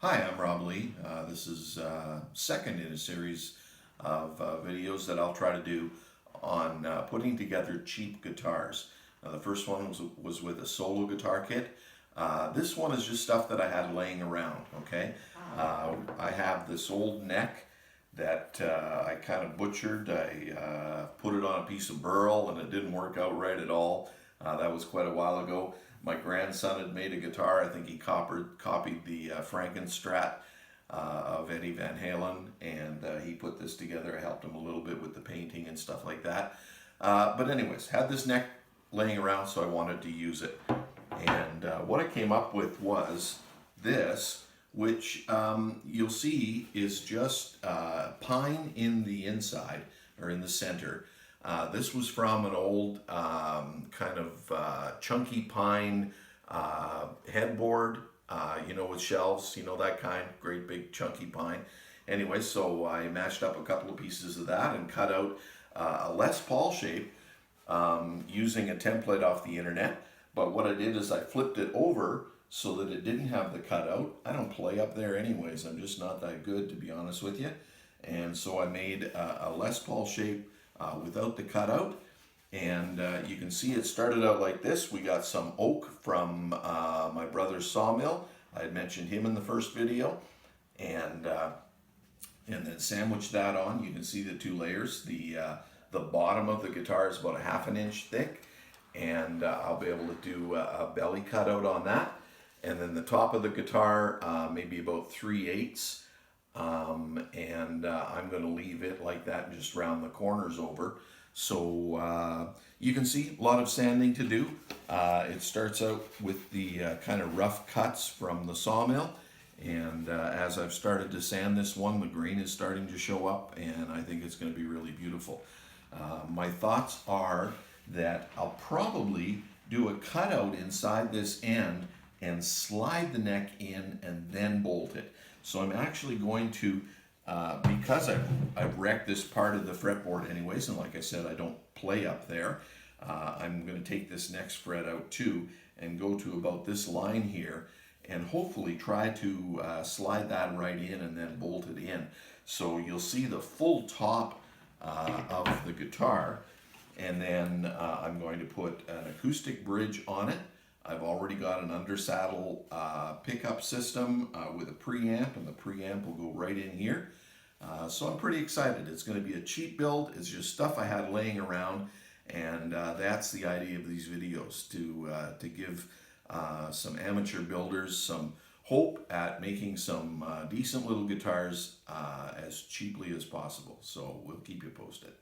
Hi, I'm Rob Lee. This is second in a series of videos that I'll try to do on putting together cheap guitars. The first one was with a solo guitar kit. This one is just stuff that I had laying around, okay? I have this old neck that I kind of butchered. I put it on a piece of burl and it didn't work out right at all. That was quite a while ago. My grandson had made a guitar. I think he copied the Frankenstrat of Eddie Van Halen, and he put this together. I helped him a little bit with the painting and stuff like that. But anyways, had this neck laying around, so I wanted to use it. And what I came up with was this, which you'll see is just pine in the inside, or in the center. This was from an old kind of chunky pine headboard, with shelves, that kind, great big chunky pine. Anyway, so I mashed up a couple of pieces of that and cut out a Les Paul shape using a template off the internet. But what I did is I flipped it over so that it didn't have the cutout. I don't play up there anyways, I'm just not that good, to be honest with you. And so I made a Les Paul shape without the cutout, and you can see it started out like this. We got some oak from my brother's sawmill. I had mentioned him in the first video, and then sandwiched that on. You can see the two layers. The bottom of the guitar is about a ½ an inch thick, and I'll be able to do a belly cutout on that. And then the top of the guitar, maybe about 3/8. And I'm going to leave it like that and just round the corners over. So you can see a lot of sanding to do. It starts out with the kind of rough cuts from the sawmill, and as I've started to sand this one, the grain is starting to show up, and I think it's going to be really beautiful. My thoughts are that I'll probably do a cutout inside this end and slide the neck in and then bolt it. So I'm actually going to, because I've wrecked this part of the fretboard anyways, and like I said, I don't play up there, I'm going to take this next fret out too and go to about this line here and hopefully try to slide that right in and then bolt it in. So you'll see the full top of the guitar, and then I'm going to put an acoustic bridge on it. I've already got an undersaddle pickup system with a preamp, and the preamp will go right in here. So I'm pretty excited. It's going to be a cheap build. It's just stuff I had laying around, and that's the idea of these videos, to give some amateur builders some hope at making some decent little guitars as cheaply as possible. So we'll keep you posted.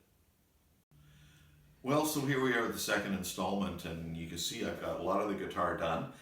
Well, so here we are with the second installment, and you can see I've got a lot of the guitar done.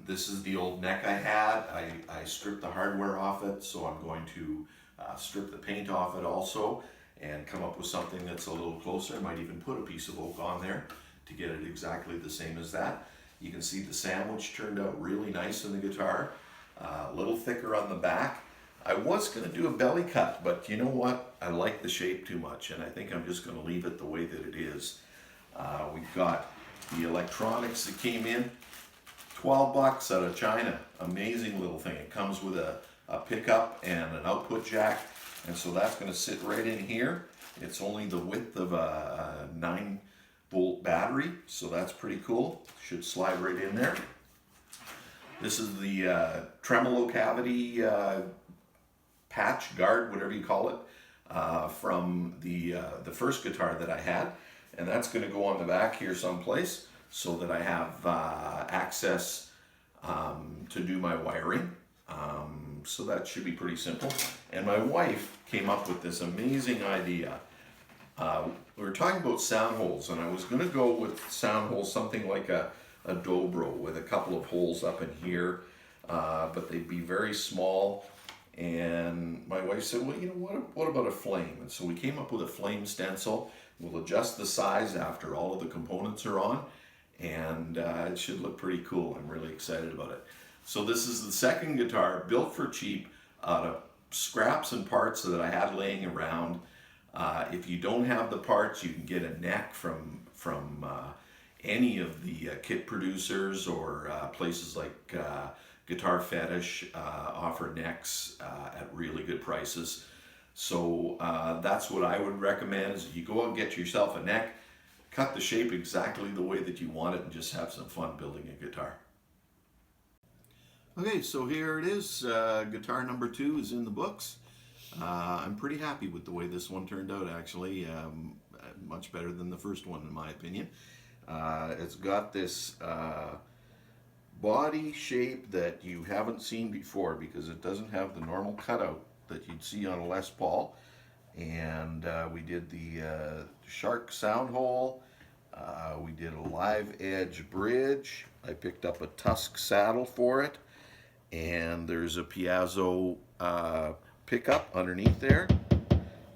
This is the old neck I had. I stripped the hardware off it, so I'm going to strip the paint off it also and come up with something that's a little closer. I might even put a piece of oak on there to get it exactly the same as that. You can see the sandwich turned out really nice in the guitar, a little thicker on the back. I was going to do a belly cut, but you know what? I like the shape too much, and I think I'm just going to leave it the way that it is. We've got the electronics that came in, 12 bucks out of China. Amazing little thing. It comes with a pickup and an output jack, and so that's going to sit right in here. It's only the width of a 9-volt battery, so that's pretty cool. Should slide right in there. This is the tremolo cavity patch, guard, whatever you call it, from the first guitar that I had, and that's going to go on the back here someplace so that I have access to do my wiring. So that should be pretty simple. And my wife came up with this amazing idea. We were talking about sound holes, and I was going to go with sound holes, something like a dobro with a couple of holes up in here, but they'd be very small. And my wife said, well, what about a flame? And so we came up with a flame stencil. We'll adjust the size after all of the components are on, and it should look pretty cool. I'm really excited about it. So this is the second guitar built for cheap out of scraps and parts that I had laying around. If you don't have the parts, you can get a neck from any of the kit producers or places like Guitar Fetish offer necks at really good prices. So that's what I would recommend, is if you go out and get yourself a neck, cut the shape exactly the way that you want it, and just have some fun building a guitar. Okay, so here it is. Guitar number 2 is in the books. I'm pretty happy with the way this one turned out, actually. Much better than the first one, in my opinion. It's got this body shape that you haven't seen before, because it doesn't have the normal cutout that you'd see on a Les Paul. And we did the shark sound hole. We did a live edge bridge. I picked up a Tusq saddle for it. And there's a piezo pickup underneath there.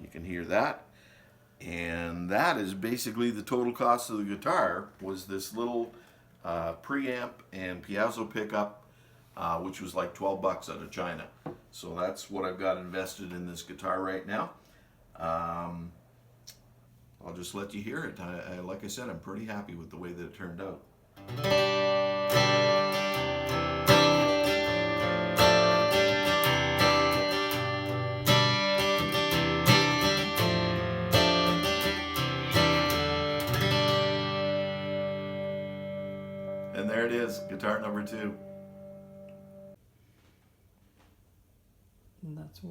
You can hear that. And that is basically the total cost of the guitar, was this little preamp and piezo pickup, which was like 12 bucks out of China. So that's what I've got invested in this guitar right now. I'll just let you hear it. Like I said, I'm pretty happy with the way that it turned out. And there it is, guitar number 2. And that's